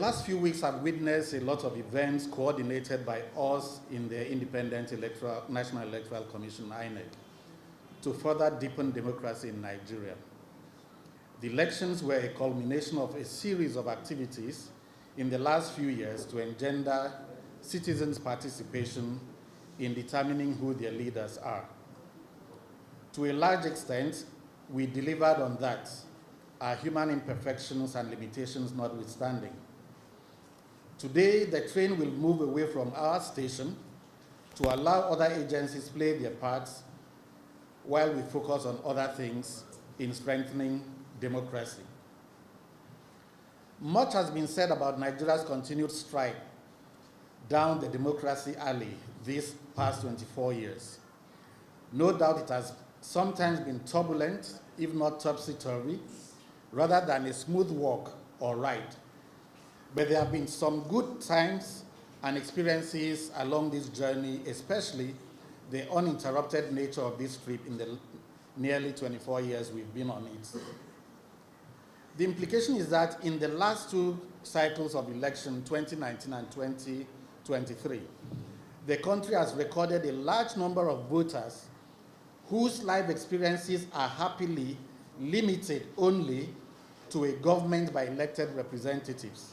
last few weeks, I've witnessed a lot of events coordinated by us in the Independent National Electoral Commission, INEC, to further deepen democracy in Nigeria. The elections were a culmination of a series of activities in the last few years to engender citizens' participation in determining who their leaders are. To a large extent, we delivered on that, our human imperfections and limitations notwithstanding. Today, the train will move away from our station to allow other agencies play their parts while we focus on other things in strengthening democracy. Much has been said about Nigeria's continued stride down the democracy alley these past 24 years. No doubt it has sometimes been turbulent, if not topsy-turvy, rather than a smooth walk or ride. But there have been some good times and experiences along this journey, especially the uninterrupted nature of this trip in the nearly 24 years we've been on it. The implication is that in the last two cycles of election, 2019 and 2023, the country has recorded a large number of voters whose life experiences are happily limited only to a government by elected representatives,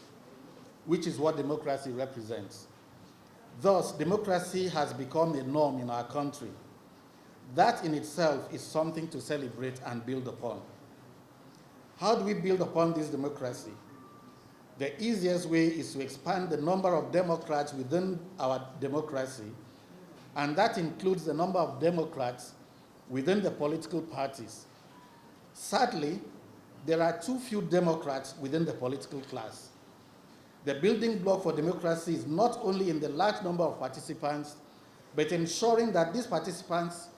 which is what democracy represents. Thus, democracy has become a norm in our country. That in itself is something to celebrate and build upon. How do we build upon this democracy? The easiest way is to expand the number of Democrats within our democracy, and that includes the number of Democrats within the political parties. Sadly, there are too few Democrats within the political class. The building block for democracy is not only in the large number of participants, but ensuring that these participants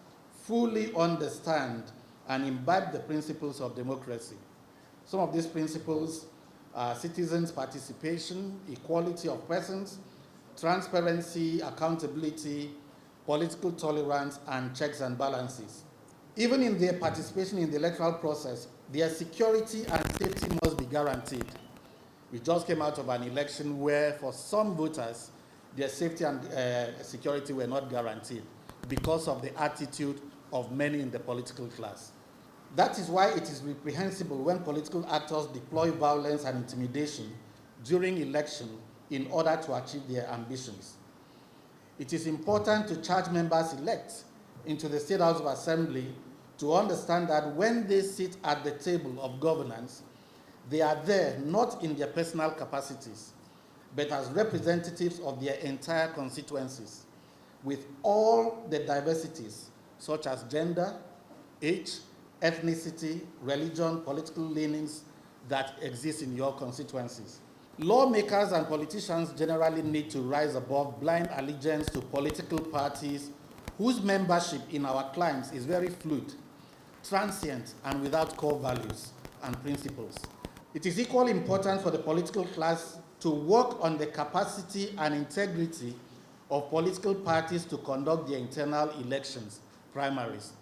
fully understand and imbibe the principles of democracy. Some of these principles are citizens' participation, equality of persons, transparency, accountability, political tolerance, and checks and balances. Even in their participation in the electoral process, their security and safety must be guaranteed. We just came out of an election where, for some voters, their safety and security were not guaranteed because of the attitude of many in the political class. That is why it is reprehensible when political actors deploy violence and intimidation during election in order to achieve their ambitions. It is important to charge members-elect into the State House of Assembly to understand that when they sit at the table of governance, they are there not in their personal capacities, but as representatives of their entire constituencies, with all the diversities, such as gender, age, ethnicity, religion, political leanings that exist in your constituencies. Lawmakers and politicians generally need to rise above blind allegiance to political parties whose membership in our climes is very fluid, transient, and without core values and principles. It is equally important for the political class to work on the capacity and integrity of political parties to conduct their internal elections, primaries.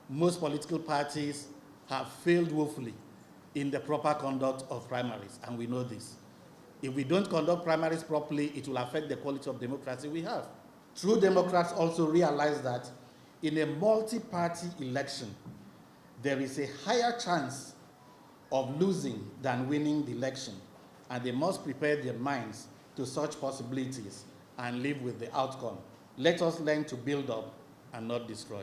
Most political parties have failed woefully in the proper conduct of primaries, and we know this. If we don't conduct primaries properly, it will affect the quality of democracy we have. True Democrats also realize that in a multi-party election, there is a higher chance of losing than winning the election, and they must prepare their minds to such possibilities and live with the outcome. Let us learn to build up and not destroy.